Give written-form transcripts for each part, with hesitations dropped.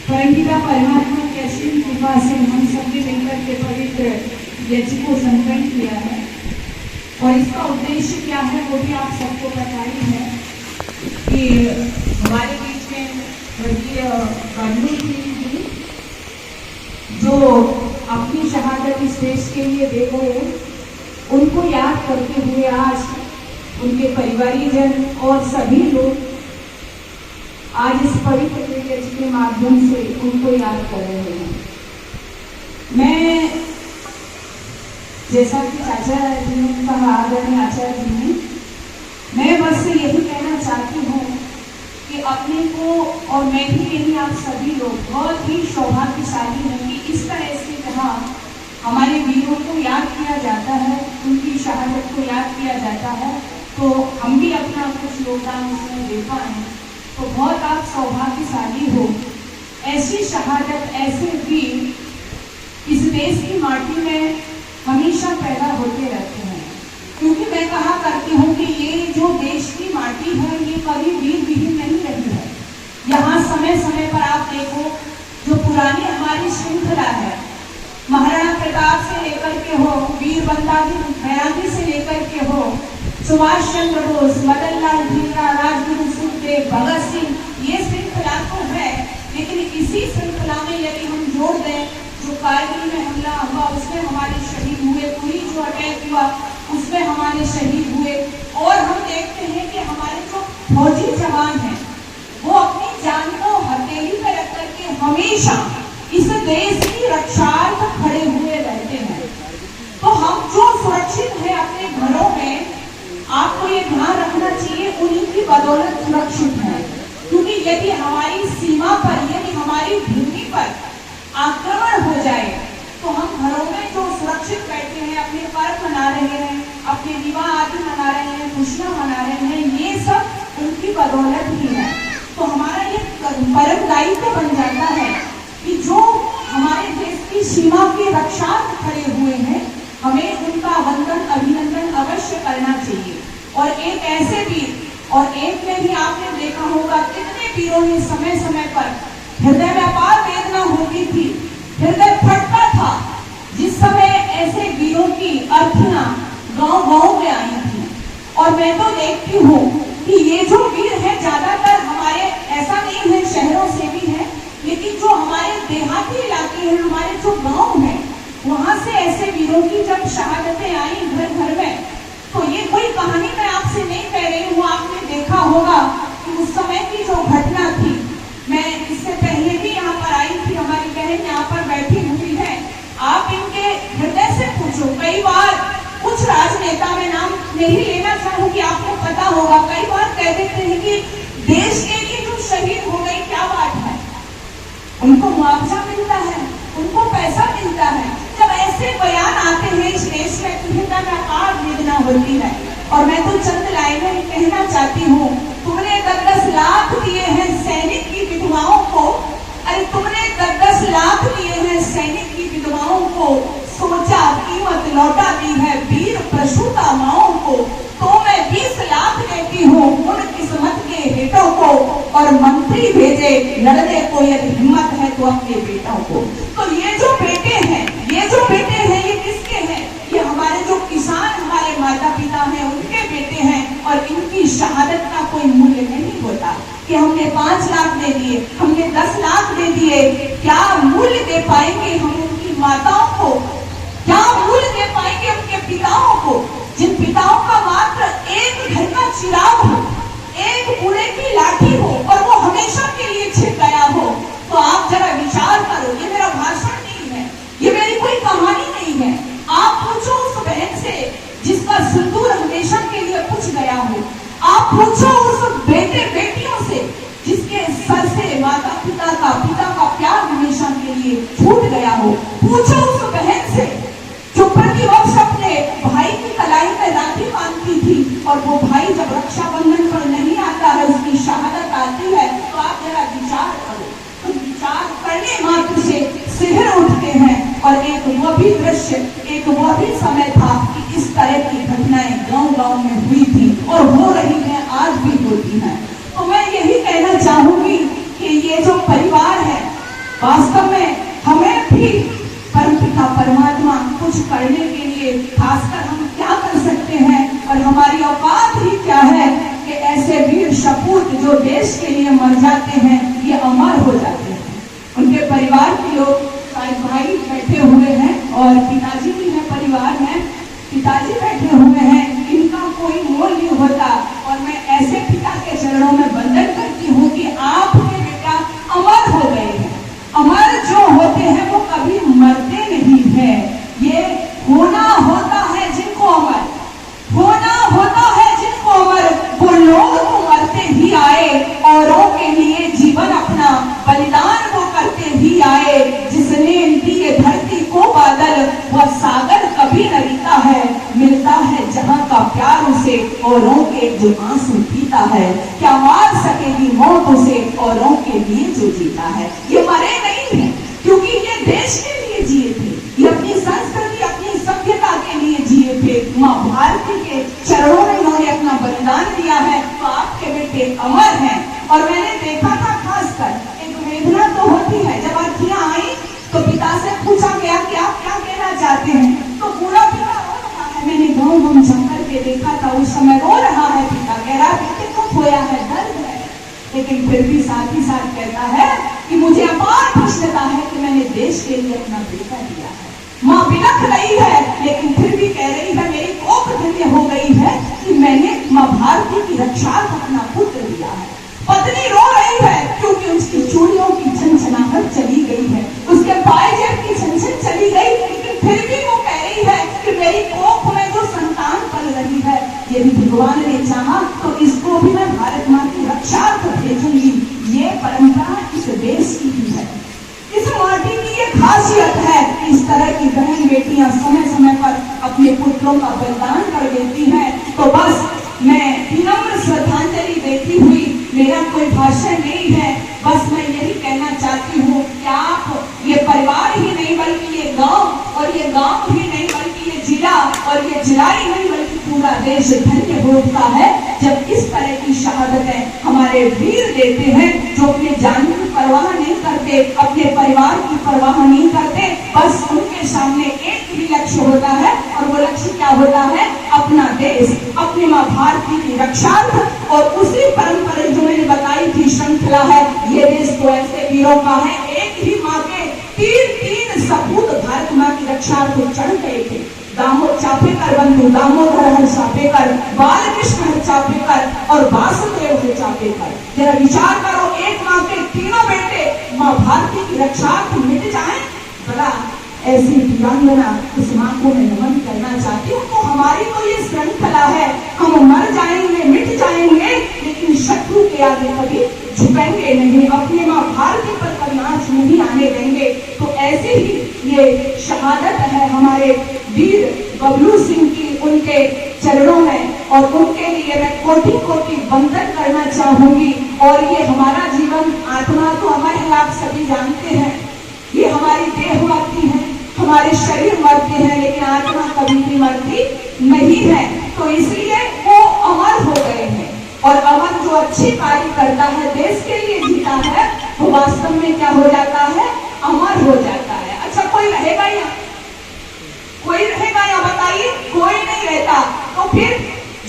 परमपिता परमात्मा की असीम कृपा से हम सबने मिलकर के पवित्र यज्ञ को संपन्न किया है और इसका उद्देश्य क्या है वो भी आप सबको पता ही है कि हमारे बीच में स्वर्गीय बंधु जी जो अपनी शहादत इस देश के लिए दे गए, उनको याद करते हुए आज उनके परिवारीजन और सभी लोग आज इस पवित्र यज्ञ के माध्यम से उनको याद कर रहे हैं। मैं जैसा कि चाचा जी ने कहा, आदरणीय आचार्य जी ने, मैं बस यही कहना चाहती हूँ कि अपने को और मैं भी नहीं, आप सभी लोग बहुत ही सौभाग्यशाली हैं कि इस तरह से जहाँ हमारे वीरों को याद किया जाता है, उनकी शहादत को याद किया जाता है, तो हम भी अपना कुछ योगदान उसमें दे पाएं। तो बहुत आप सौभाग्यशाली हो। ऐसी शहादत, ऐसे वीर इस देश की माटी में हमेशा पैदा होते रहते हैं, क्योंकि मैं कहा करती हूँ कि ये जो देश की माटी है ये कभी वीर विहीन नहीं रही है। यहाँ समय समय पर आप देखो, जो पुरानी हमारी श्रृंखला है, महाराणा प्रताप से लेकर के हो, वीर बंदाजी से लेकर के हो, सुभाष चंद्र बोस, मदन लाल धीरा, राजगुरु सुखदेव, भगत सिंह, ये श्रृंखला तो है, लेकिन इसी श्रृंखला में यदि हम जोड़ दें, जो कारगिल में हमला हुआ उसमें हमारे शहीद हुए, उरी जो अटैक हुआ उसमें हमारे शहीद हुए, और हम देखते हैं कि हमारे जो फौजी जवान हैं वो अपनी जान को हथेली पे रख करके हमेशा इस देश की रक्षार्थ खड़े हुए रहते हैं। तो हम जो सुरक्षित है अपने घरों में, आपको ये ध्यान रखना चाहिए, उन्हीं की बदौलत सुरक्षित है, क्योंकि यदि हमारी सीमा पर, यदि हमारी भूमि पर आक्रमण हो जाए तो हम घरों में जो सुरक्षित बैठे हैं, अपने पर्व मना रहे हैं, अपने विवाह आदि मना रहे हैं, खुशियां मना रहे हैं, ये सब उनकी बदौलत ही है। तो हमारा ये परम दायित्व बन जाता है कि जो हमारे देश की सीमा के रक्षार्थ खड़े हुए हैं, हमें उनका वंदन अभिनंदन अवश्य करना चाहिए। और एक ऐसे वीर, और एक में भी आपने देखा होगा कितने वीरों ने समय समय पर हृदय में अपार वेदना होती थी, हृदय फटता था जिस समय ऐसे वीरों की अर्थियां गांव-गांव में आई थी। और मैं तो देखती हूँ कि ये जो वीर हैं ज्यादातर हमारे, ऐसा नहीं है शहरों से भी है, लेकिन जो हमारे देहाती इलाके हैं, हमारे जो गाँव हैं, वहां से ऐसे वीरों की जब शहादतें आई घर घर में, तो ये कोई कहानी मैं आपसे नहीं कह रही हूँ, आपने देखा होगा कि उस समय की जो घटना थी, मैं इससे पहले भी यहाँ पर आई थी, हमारी बहन यहाँ पर बैठी हुई है, आप इनके हृदय से पूछो। कई बार कुछ राजनेता, में नाम नहीं लेना चाहूंगी, आपको पता होगा, कई बार कह देते हैं कि देश के लिए जो शहीद हो गई क्या बात है, उनको मुआवजा मिलता है, उनको पैसा मिलता है। जब ऐसे बयान आते हैं इस देश में तो हृदय में अपार वेदना होती है। और मैं तो चंद लाइनें कहना चाहती हूँ, तुमने 10-10 लाख दिए हैं सैनिक की विधवाओं को, अरे तुमने 10-10 लाख दिए हैं सैनिक की विधवाओं को, सोचा कीमत लौटा दी है वीर प्रसूता माओं को, तो मैं 20 लाख देती हूँ उन किस्मत के हेटों को, और मंत्री भेजे लड़ने को, यदि हिम्मत है तो अपने बेटों को। तो ये जो बेटे हैं, ये जो बेटे हैं, ये किसके हैं? ये हमारे जो किसान, हमारे माता पिता हैं, उनके बेटे हैं। और इनकी शहादत का कोई मूल्य नहीं होता कि हमने 5 लाख दे दिए, हमने 10 लाख दे दिए, क्या मूल्य दे पाएंगे हम उनकी माताओं को? क्या मूल्य दे पाएंगे उनके पिताओं को, जिन पिताओं का मात्र एक घर का चिराग हो, एक कूड़े की लाठी हो, और वो हमेशा के लिए छिप गया हो? तो आप जरा विचार करो, ये मेरा भाषण नहीं है, ये मेरी कोई कहानी नहीं है। आप पूछो उस बहन से जिसका सिंदूर हमेशा के लिए पूछ गया हो, आप पूछो उस बेटे बेटियों से जिसके सर से माता पिता का प्यार हमेशा के लिए छूट गया हो, पूछो उस बहन से जो प्रतिवर्ष अपने भाई की कलाई में राखी बांधती थी, और वो भाई जब रक्षाबंधन पर नहीं आता है, उसकी शहादत आती है, तो आप जरा विचार करो। तो विचार करने मात्र से सिहर उठते हैं। और एक वो भी दृश्य, एक वो भी समय था कि इस तरह की घटनाएं गांव-गांव में हुई थी और हो रही हैं, आज भी होती हैं। तो मैं यही कहना चाहूंगी कि ये जो परिवार है, वास्तव में हमें भी परमपिता परमात्मा कुछ करने के लिए खासकर हम क्या कर सकते हैं और हमारी औकात ही क्या है कि ऐसे वीर सपूत जो देश के लिए मर जाते हैं ये अमर हो जाते हैं। उनके परिवार के लोग शायद भाई बैठे हुए हैं और पिताजी भी हैं परिवार में, पिताजी बैठे हुए हैं, इनका कोई मोल नहीं होता और मैं ऐसे पिता के चरणों में वंदन करती हूँ कि आपके बेटा अमर हो गए हैं। अमर जो होते हैं वो कभी मरते नहीं है। ये होना होता है जिनको अमर, होना होता है जिनको अमर, वो लोग तो मरते ही आए, औरों के लिए जीवन अपना बलिदान वो करते ही आए। जिसने दिए धरती को बादल वह सागर कभी न रीता है, मिलता है जहां का प्यार उसे औरों के जो आंसू पीता है। क्या मार सकेगी मौत उसे औरों के लिए जो जीता है। ये मरे नहीं है क्योंकि ये देश के लिए जिए थे, ये अपनी संस्कृति अपनी सभ्यता के लिए जिए थे। माँ भारती के चरणों में इन्होंने अपना बलिदान दिया है, तो आपके बेटे अमर हैं। और मैंने देखा था खासकर एक वेदना तो होती है जब अर्थियां आई तो पिता से पूछा गया कि आप क्या कहना चाहते हैं, तो पूरा पिता रो रहा है। मैंने गाँव हम जाकर के देखा था, उस समय रो रहा है पिता, कह रहा है बेटे को खोया है, दर्द है, लेकिन फिर भी साथ ही साथ कहता है कि मुझे अपार प्रसन्नता है कि मैंने देश के लिए अपना बेटा दिया है। माँ बिलख रही है लेकिन फिर भी कह रही है मेरी कोख धन्य हो गई है कि मैंने माँ भारती की रक्षा अपना पुत्र दिया है। पत्नी रो रही है क्योंकि उसकी चूड़ियों की झनझनाहट चली गई है, उसके पायजेब की झनझन चली गई, लेकिन फिर भी वो कह रही है कि मेरी कोख में जो संतान पल रही है, यदि भगवान ने चाहा तो इसको भी मैं भारत माँ की रक्षा भेजूंगी। ये परंपरा इस देश की भी है, इस माटी की ये खासियत है। इस तरह की बहन बेटियां समय समय पर अपने पुत्रों का बलिदान कर देती हैं। तो बस मैं विनम्र श्रद्धांजलि देती हुई, मेरा कोई भाषण नहीं है, बस मैं यही कहना चाहती हूँ कि आप ये परिवार ही नहीं बल्कि ये गांव, और ये गांव भी नहीं बल्कि ये जिला, और ये जिला ही नहीं बल्कि पूरा देश धन्य होता है जब इस तरह की शहादतें हमारे वीर देते हैं, जो अपने जान की परवाह नहीं करते, अपने परिवार की परवाह नहीं करते। बस उनके सामने एक ही लक्ष्य होता है और वो लक्ष्य क्या होता है, अपना देश, अपनी माँ भारती की रक्षार्थ। और उसी परंपरा जो मैंने बताई थी श्रृंखला है, ये देश तो ऐसे वीरों का है, एक ही माँ के तीन सपूत भारत माँ की रक्षार्थ चढ़ गए थे। दामोदर चापेकर बंधु, दामोदर चापेकर, बालकृष्ण चापेकर और वासुदेव चापेकर। जरा विचार करो, एक माँ के तीनों बेटे माँ भारती की रक्षार्थ मिट जाएं, बड़ा ऐसी वीरांगना उस माँ को मैं नमन करना चाहती हूँ। तो हमारी तो ये श्रृंखला है, हम मर जाएंगे, मिट जाएंगे, लेकिन शत्रु के आगे कभी झुकेंगे नहीं, अपनी माँ भारती पर कभी आंच नहीं आने देंगे। तो ऐसे ही ये शहादत है हमारे वीर बबलू सिंह की, उनके चरणों में, और उनके लिए मैं कोटि कोटि वंदन करना चाहूंगी। और ये हमारा जीवन, आत्मा तो अमर है, आप सभी जानते हैं, ये हमारी देह मरती है, हमारे शरीर मरते हैं, लेकिन आत्मा कभी भी मरती नहीं है। तो इसलिए वो अमर हो गए हैं। और अमर जो अच्छी कार्य करता है, देश के लिए जीता है, वो वास्तव में क्या हो जाता है, अमर हो जाता है। अच्छा, कोई रहेगा यहाँ, कोई रहेगा यहाँ बताइए, कोई नहीं रहता। तो फिर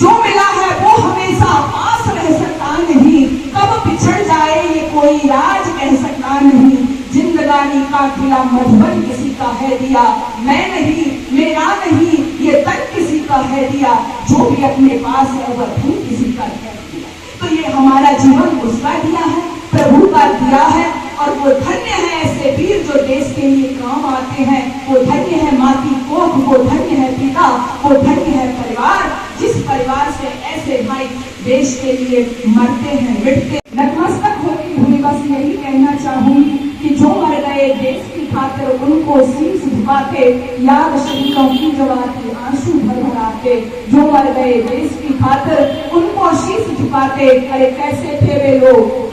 जो मिला है वो हमेशा पास रह सकता नहीं, कब पिछड़ जाए ये कोई राज कह सकता नहीं। जिंदगानी का किला मधुबन किसी का है दिया, मैं नहीं, मेरा नहीं, ये तन किसी का है दिया, जो भी अपने पास है वह धन किसी का है दिया। तो ये हमारा जीवन उसका दिया है, प्रभु का दिया है। और वो धन्य है ऐसे वीर जो देश के लिए काम आते हैं, वो धन्य है माँ की कोख, वो धन्य है पिता, वो धन्य है परिवार, जिस परिवार से ऐसे भाई देश के लिए मरते हैं, मिटते। नतमस्तक होती हुई बस यही कहना चाहूंगी कि जो मर गए देश की खातिर उनको शीश झुकाते, याद शहीदों की जब आती आंसू भर भर आते। जो मर गए देश की खातिर उनको शीश झुकाते। अरे कैसे थे वे लोग,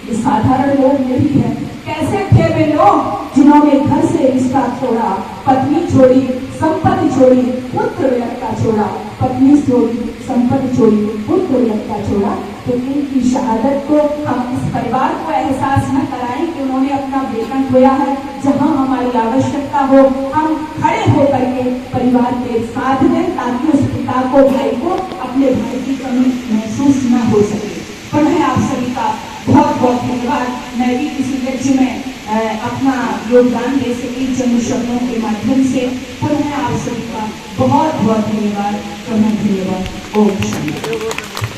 ये साधारण लोग नहीं है, कैसे थे वे लोग जिन्होंने घर से रिश्ता छोड़ा, पत्नी छोड़ी, संपत्ति छोड़ी, पुत्र विलक का छोड़ा, पत्नी छोड़ी, संपत्ति छोड़ी, पुत्र विलक का छोड़ा। तो इनकी शहादत को हम इस परिवार को एहसास न कराएं कि उन्होंने अपना वेतन खोया है। जहां हमारी आवश्यकता हो हम खड़े होकर के परिवार के साथ में, ताकि उस पिता को, भाई को अपने भाई की कमी महसूस न हो सके। पुनः आप सभी का बहुत बहुत धन्यवाद। मैं भी किसी यज्ञ में अपना योगदान दे सकी चंद शब्दों के माध्यम से। पुनः आप सभी का बहुत बहुत धन्यवाद। पुनः धन्यवाद। ओम शांति।